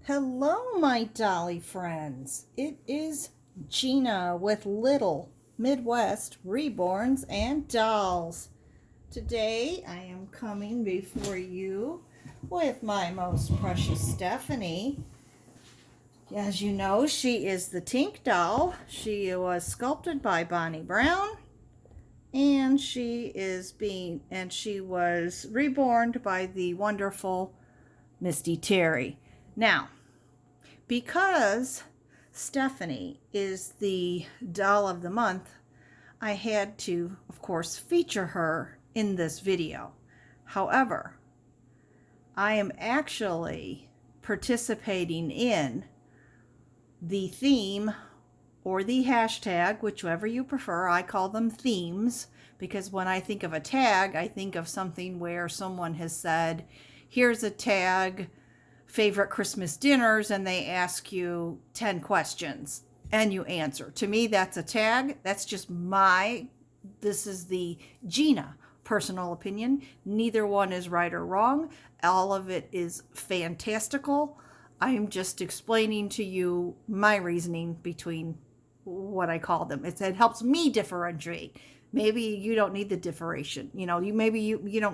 Hello, my dolly friends. It is Gina with Little Midwest Reborns and Dolls. Today I am coming before you with my most precious Stephanie. As you know, she is the Tink doll. She was sculpted by Bonnie Brown, and she was reborn by the wonderful Misty Terry. Now, because Stephanie is the doll of the month, I had to, of course, feature her in this video. However, I am actually participating in the theme or the hashtag, whichever you prefer. I call them themes because when I think of a tag, I think of something where someone has said, here's a tag, favorite Christmas dinners, and they ask you 10 questions and you answer. To me, that's a tag. That's just this is the Gina personal opinion. Neither one is right or wrong. All of it is fantastical. I am just explaining to you my reasoning between what I call them. It helps me differentiate. Maybe you don't need the differentiation. You don't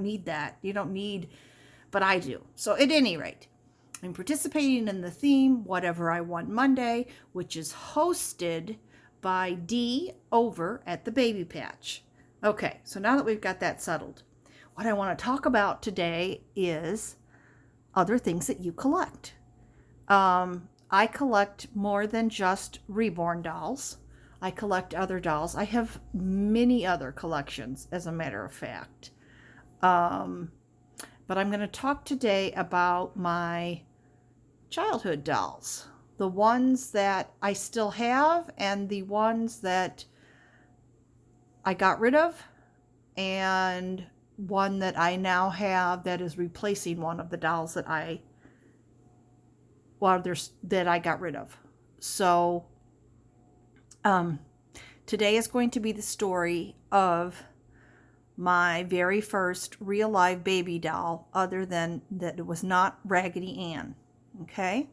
need that. You don't need, but I do. So at any rate, I'm participating in the theme Whatever I Want Monday, which is hosted by Dee over at the Baby Patch. Okay, so now that we've got that settled, what I want to talk about today is other things that you collect. I collect more than just reborn dolls. I collect other dolls. I have many other collections, as a matter of fact. But I'm going to talk today about my childhood dolls, the ones that I still have and the ones that I got rid of, and one that I now have that is replacing one of the dolls that I got rid of. So today is going to be the story of my very first real live baby doll, other than that it was not Raggedy Ann. Okay?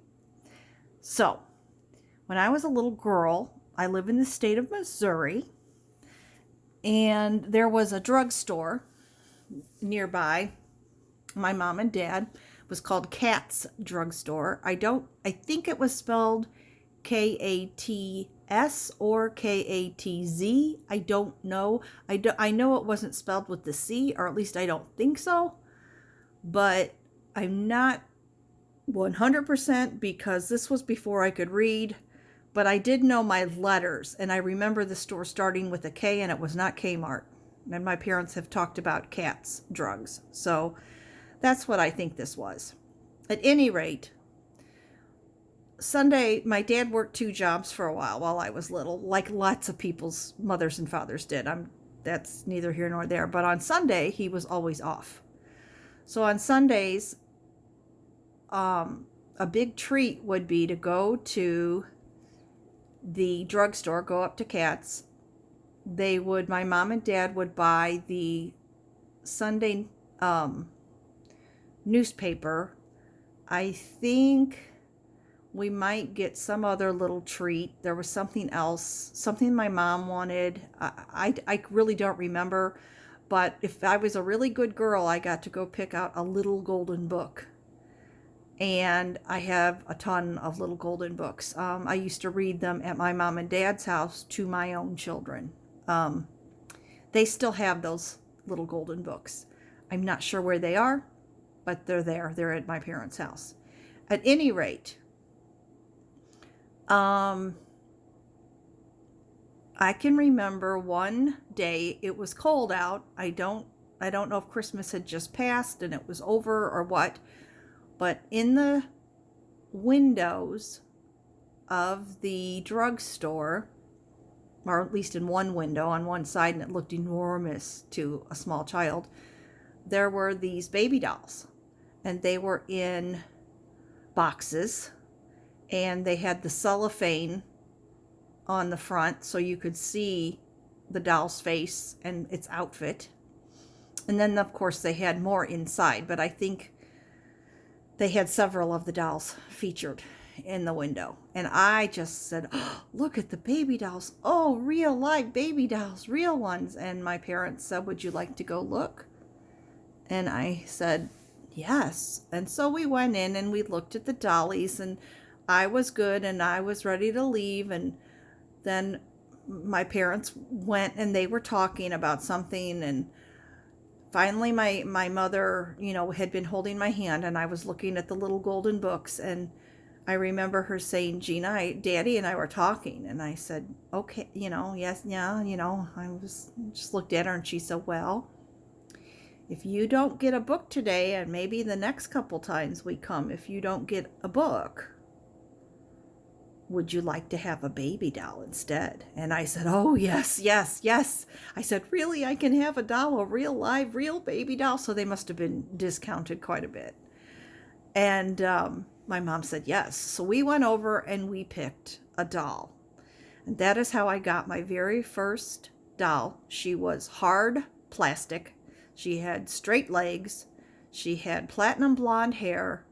So, when I was a little girl, I live in the state of Missouri, and there was a drugstore nearby. My mom and dad. It was called Katz Drugstore. I think it was spelled Kats or Katz. I don't know. I know it wasn't spelled with the C, or at least I don't think so. But I'm not 100% because this was before I could read, but I did know my letters, and I remember the store starting with a K, and it was not Kmart. And my parents have talked about Katz drugs, so that's what I think this was. At any rate, Sunday, my dad worked two jobs for a while I was little, like lots of people's mothers and fathers did. That's neither here nor there, but on Sunday, he was always off. So on Sundays, a big treat would be to go to the drugstore, go up to Katz. My mom and dad would buy the Sunday newspaper. I think we might get some other little treat. There was something else, something my mom wanted. I really don't remember, but if I was a really good girl, I got to go pick out a little golden book. And I have a ton of little golden books. I used to read them at my mom and dad's house to my own children. They still have those little golden books. I'm not sure where they are, but they're there. They're at my parents' house. At any rate, I can remember one day it was cold out. I don't know if Christmas had just passed and it was over or what, but in the windows of the drugstore, or at least in one window on one side, and it looked enormous to a small child, there were these baby dolls, and they were in boxes, and they had the cellophane on the front so you could see the doll's face and its outfit. And then, of course, they had more inside, but I think they had several of the dolls featured in the window. And I just said, oh, look at the baby dolls. Oh, real live baby dolls, real ones. And my parents said, would you like to go look? And I said, yes. And so we went in and we looked at the dollies, and I was good and I was ready to leave. And then my parents went and they were talking about something, and finally my mother, had been holding my hand, and I was looking at the little golden books, and I remember her saying, Gina, Daddy and I were talking. And I said, okay, yes, yeah, I was just looked at her, and she said, well, if you don't get a book today, and maybe the next couple times we come, if you don't get a book, would you like to have a baby doll instead? And I said, oh, yes, yes, yes. I said, really? I can have a doll, a real live, real baby doll? So they must have been discounted quite a bit. And my mom said, yes. So we went over and we picked a doll. And that is how I got my very first doll. She was hard plastic. She had straight legs. She had platinum blonde hair.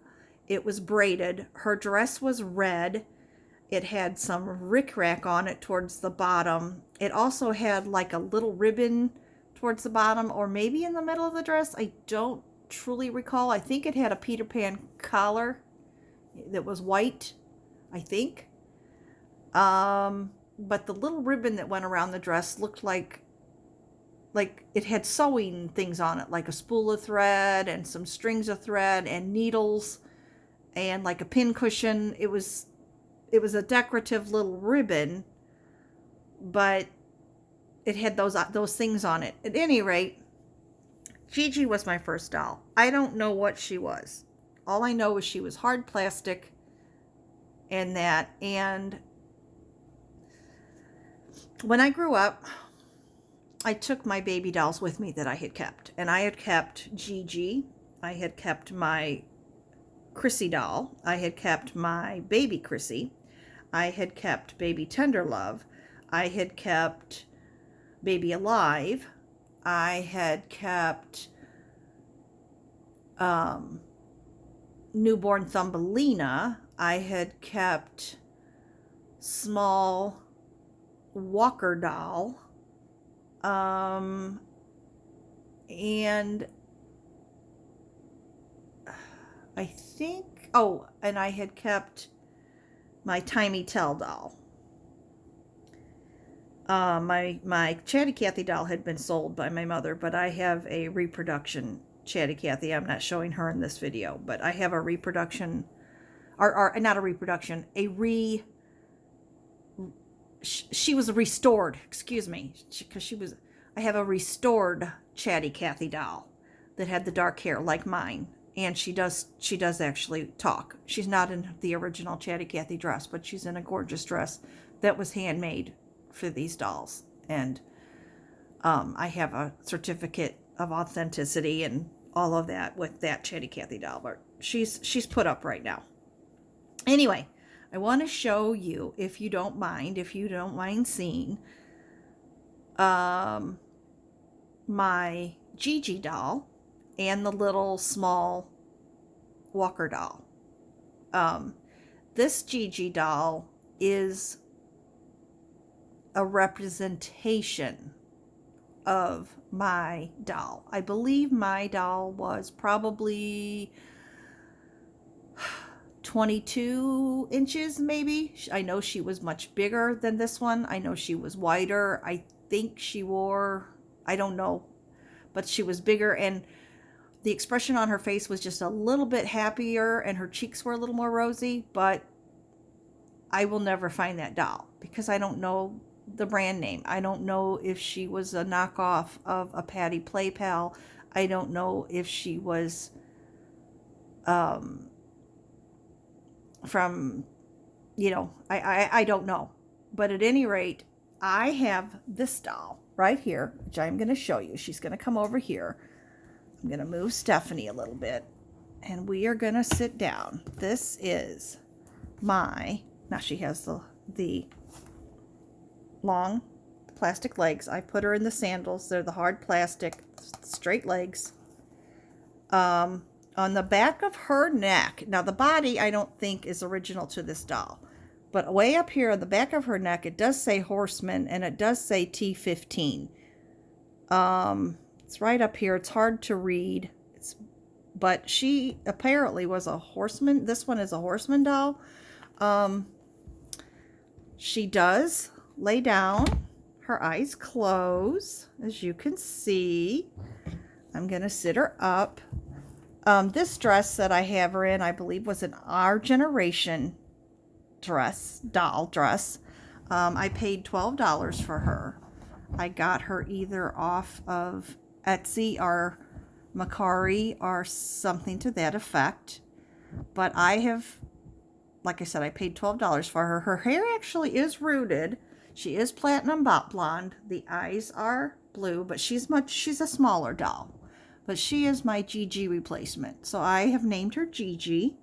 It was braided. Her dress was red. It had some rickrack on it towards the bottom. It also had like a little ribbon towards the bottom, or maybe in the middle of the dress. I don't truly recall. I think it had a Peter Pan collar that was white, I think. But the little ribbon that went around the dress looked like it had sewing things on it, like a spool of thread and some strings of thread and needles and like a pin cushion. It was a decorative little ribbon, but it had those things on it. At any rate, Gigi was my first doll. I don't know what she was. All I know is she was hard plastic and that. And when I grew up, I took my baby dolls with me that I had kept. And I had kept Gigi. I had kept my Chrissy doll. I had kept my baby Chrissy. I had kept baby Tenderlove. I had kept baby Alive. I had kept newborn Thumbelina. I had kept small Walker doll. And I think, and I had kept my Tiny Tell doll. My Chatty Cathy doll had been sold by my mother, but I have a reproduction Chatty Cathy. I'm not showing her in this video, but I have a reproduction, or not a reproduction, she was restored, excuse me, because I have a restored Chatty Cathy doll that had the dark hair like mine, and she does actually talk. She's not in the original Chatty Cathy dress, but she's in a gorgeous dress that was handmade for these dolls. And I have a certificate of authenticity and all of that with that Chatty Cathy doll, but she's put up right now. Anyway, I want to show you, if you don't mind seeing, my Gigi doll and the little small Walker doll. This Gigi doll is a representation of my doll. I believe my doll was probably 22 inches, maybe. I know she was much bigger than this one. I know she was wider. I think she wore, I don't know, but she was bigger, and the expression on her face was just a little bit happier, and her cheeks were a little more rosy. But I will never find that doll because I don't know the brand name. I don't know if she was a knockoff of a Patty Play Pal. I don't know if she was from, I don't know. But at any rate, I have this doll right here, which I'm going to show you. She's going to come over here. I'm going to move Stephanie a little bit, and we are going to sit down. This is now she has the long plastic legs. I put her in the sandals. They're the hard plastic, straight legs. on the back of her neck. Now, the body I don't think is original to this doll, but way up here on the back of her neck, it does say Horseman, and it does say T15. It's right up here. It's hard to read. But she apparently was a horseman. This one is a horseman doll. She does lay down. Her eyes close, as you can see. I'm going to sit her up. This dress that I have her in, I believe, was an Our Generation doll dress. I paid $12 for her. I got her either off of Etsy or Mercari or something to that effect. But I have, like I said, I paid $12 for her. Her hair actually is rooted. She is platinum blonde. The eyes are blue, but she's a smaller doll. But she is my Gigi replacement. So I have named her Gigi.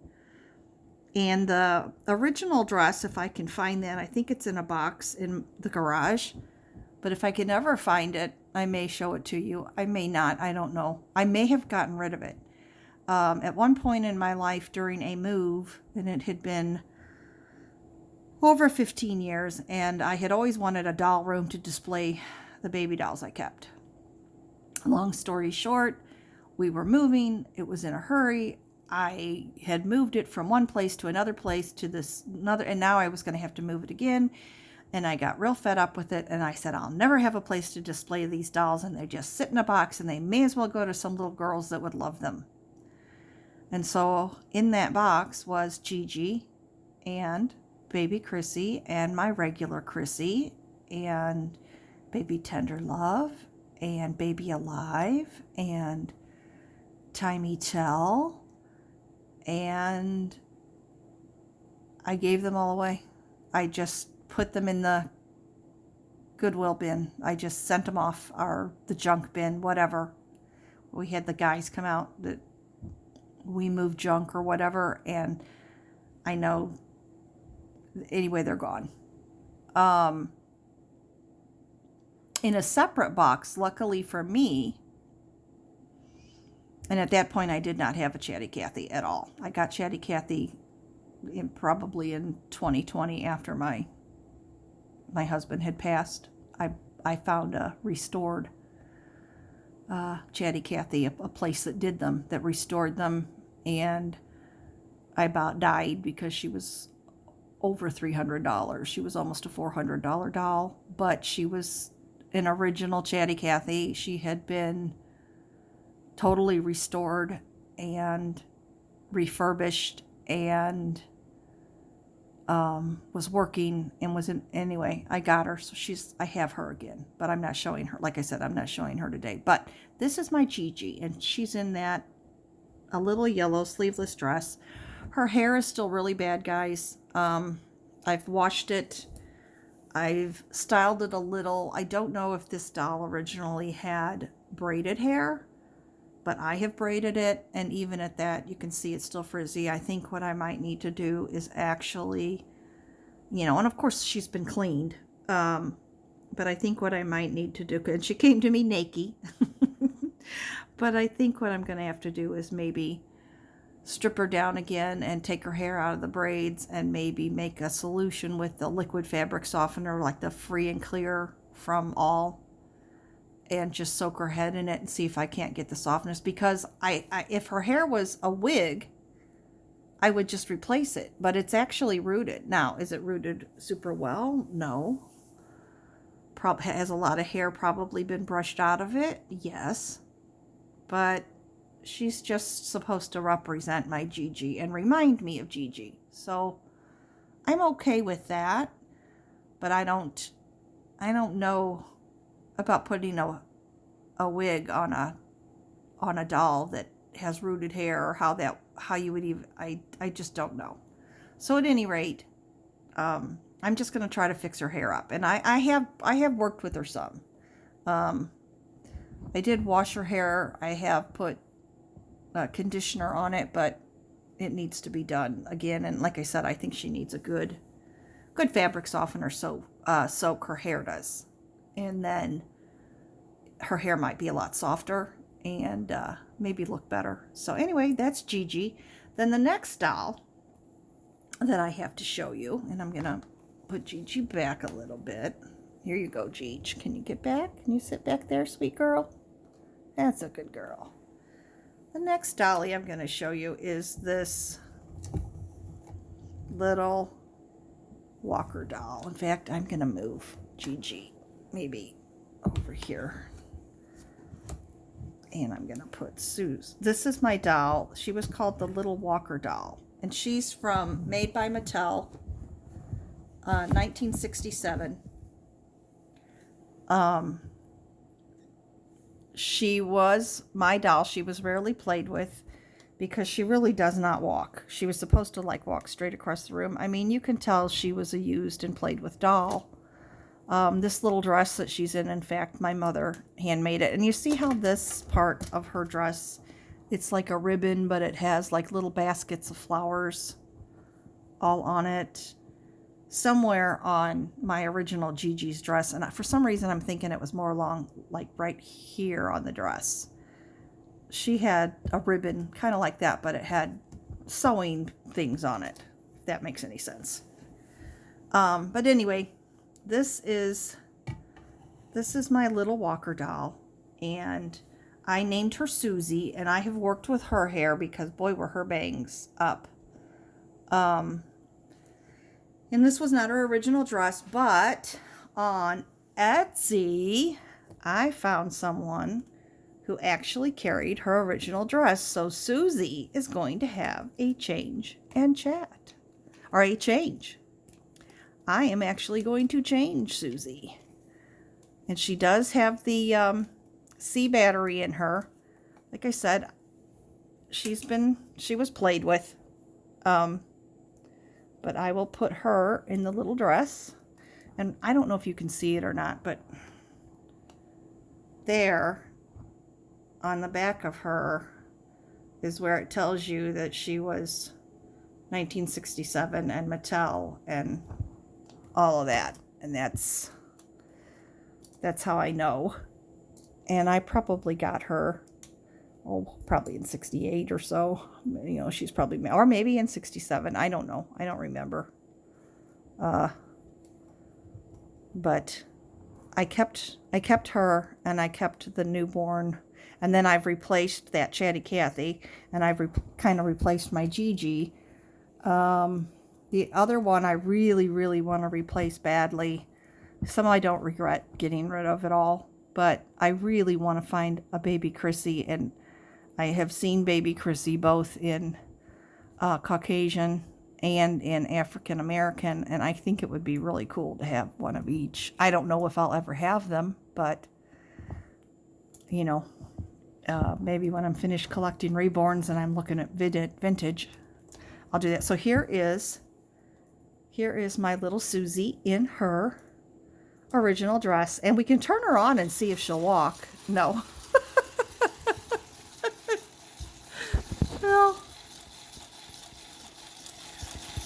And the original dress, if I can find that, I think it's in a box in the garage. But if I can ever find it, I may show it to you. I may not. I don't know. I may have gotten rid of it. At one point in my life during a move, and it had been over 15 years, and I had always wanted a doll room to display the baby dolls I kept. Long story short, we were moving. It was in a hurry. I had moved it from one place to another place to this another, and now I was going to have to move it again. And I got real fed up with it, and I said, I'll never have a place to display these dolls, and they just sit in a box, and they may as well go to some little girls that would love them. And so in that box was Gigi and baby Chrissy and my regular Chrissy and baby Tender Love and baby Alive and Timey Tell, and I gave them all away. I just put them in the Goodwill bin. I just sent them off, or the junk bin, whatever. We had the guys come out that we move junk or whatever, and I know anyway they're gone. In a separate box, luckily for me, and at that point I did not have a Chatty Cathy at all. I got Chatty Cathy probably in 2020 after my husband had passed. I found a restored Chatty Cathy, a place that did them, that restored them, and I about died because she was over $300. She was almost a $400 doll, but she was an original Chatty Cathy. She had been totally restored and refurbished and was working and was in, anyway, I got her. So I have her again, but I'm not showing her. Like I said, I'm not showing her today, but this is my Gigi, and she's in that a little yellow sleeveless dress. Her hair is still really bad, guys. I've washed it. I've styled it a little. I don't know if this doll originally had braided hair, but I have braided it, and even at that, you can see it's still frizzy. I think what I might need to do is actually, and of course she's been cleaned, but I think what I might need to do, and she came to me naked, but I think what I'm going to have to do is maybe strip her down again and take her hair out of the braids and maybe make a solution with the liquid fabric softener, like the Free and Clear from All, and just soak her head in it and see if I can't get the softness, because if her hair was a wig, I would just replace it, but it's actually rooted. Now, is it rooted super well? No. Has a lot of hair probably been brushed out of it? Yes. But she's just supposed to represent my Gigi and remind me of Gigi. So I'm okay with that, but I don't know about putting a wig on a doll that has rooted hair, or how you would even, I just don't know. So at any rate, I'm just going to try to fix her hair up, and I have worked with her some. I did wash her hair. I have put conditioner on it, but it needs to be done again. And like I said, I think she needs a good fabric softener, so soak her hair does, and then her hair might be a lot softer, and maybe look better. So anyway, that's Gigi. Then the next doll that I have to show you, and I'm gonna put Gigi back a little bit. Here you go, Gigi. Can you get back? Can you sit back there, sweet girl? That's a good girl. The next dolly I'm going to show you is this little walker doll. In fact, I'm going to move Gigi maybe over here. And I'm going to put Suze. This is my doll. She was called the Little Walker Doll. And she's made by Mattel, 1967. She was my doll. She was rarely played with because she really does not walk. She was supposed to like walk straight across the room. I mean, you can tell she was a used and played with doll. This little dress that she's in fact, my mother handmade it. And you see how this part of her dress, it's like a ribbon, but it has like little baskets of flowers all on it. Somewhere on my original Gigi's dress, and for some reason I'm thinking it was more along like right here on the dress. She had a ribbon kind of like that, but it had sewing things on it, if that makes any sense. But anyway, this is my little walker doll, and I named her Susie, and I have worked with her hair because boy were her bangs up. And this was not her original dress, but on Etsy, I found someone who actually carried her original dress. So Susie is going to have a change and chat, or a change. I am actually going to change Susie. And she does have the C battery in her. Like I said, she was played with. But I will put her in the little dress. And I don't know if you can see it or not, but there on the back of her is where it tells you that she was 1967 and Mattel and all of that. And that's how I know. And I probably got her, probably in 68 or so. You know, she's probably, or maybe in 67. I don't know. I don't remember. But I kept her, and I kept the newborn, and then I've replaced that Chatty Cathy, and I've kind of replaced my Gigi. The other one I really, really want to replace badly. Some I don't regret getting rid of at all, but I really want to find a baby Chrissy, and I have seen baby Chrissy both in Caucasian and in African American, and I think it would be really cool to have one of each. I don't know if I'll ever have them, but you know, maybe when I'm finished collecting reborns and I'm looking at vintage, I'll do that. So here is my little Susie in her original dress, and we can turn her on and see if she'll walk. No. Well,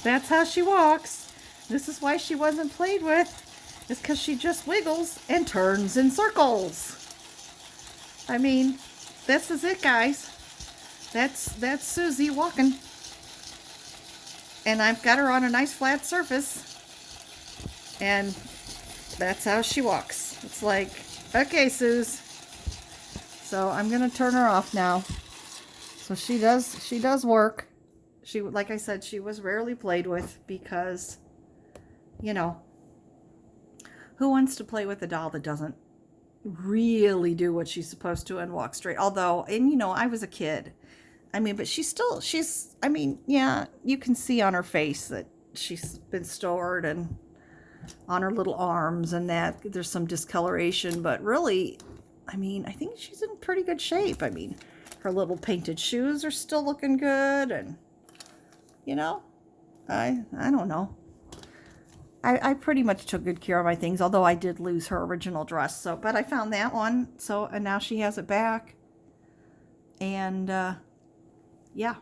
that's how she walks. This is why she wasn't played with. It's because she just wiggles and turns in circles. I mean, this is it, guys. That's Susie walking. And I've got her on a nice flat surface. And that's how she walks. It's like, okay, Suze. So I'm going to turn her off now. So she does work. She, like I said, she was rarely played with because, you know, who wants to play with a doll that doesn't really do what she's supposed to and walk straight? Although, and you know, I was a kid. I mean, but she's, I mean, yeah, you can see on her face that she's been stored and on her little arms and that there's some discoloration, but really, I mean, I think she's in pretty good shape. I mean, her little painted shoes are still looking good, and you know, I don't know. I pretty much took good care of my things, although I did lose her original dress. So, but I found that one. So, and now she has it back. And yeah.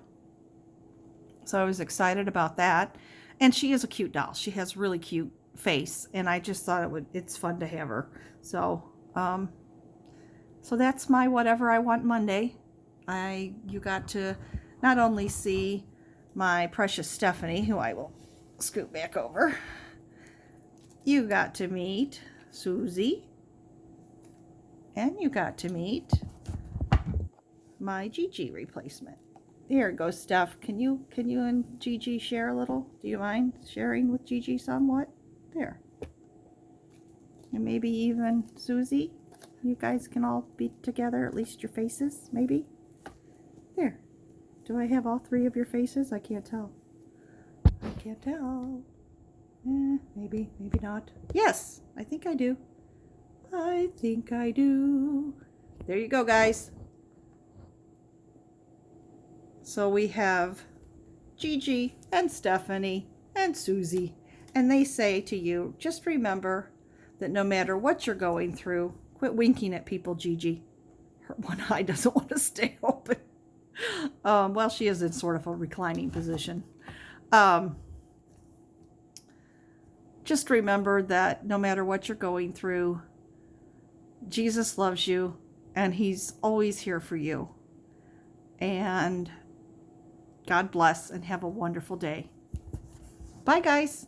So I was excited about that. And she is a cute doll. She has really cute face, and I just thought it's fun to have her. So, So that's my Whatever I Want Monday. You got to not only see my precious Stephanie, who I will scoot back over. You got to meet Susie. And you got to meet my Gigi replacement. Here it goes, Steph. Can you and Gigi share a little? Do you mind sharing with Gigi somewhat? There. And maybe even Susie. You guys can all be together, at least your faces, maybe. There. Do I have all three of your faces? I can't tell. I can't tell. Maybe, maybe not. Yes, I think I do. I think I do. There you go, guys. So we have Gigi and Stephanie and Susie. And they say to you, just remember that no matter what you're going through, quit winking at people, Gigi. Her one eye doesn't want to stay open. Well, she is in sort of a reclining position. Just remember that no matter what you're going through, Jesus loves you and he's always here for you. And God bless and have a wonderful day. Bye, guys.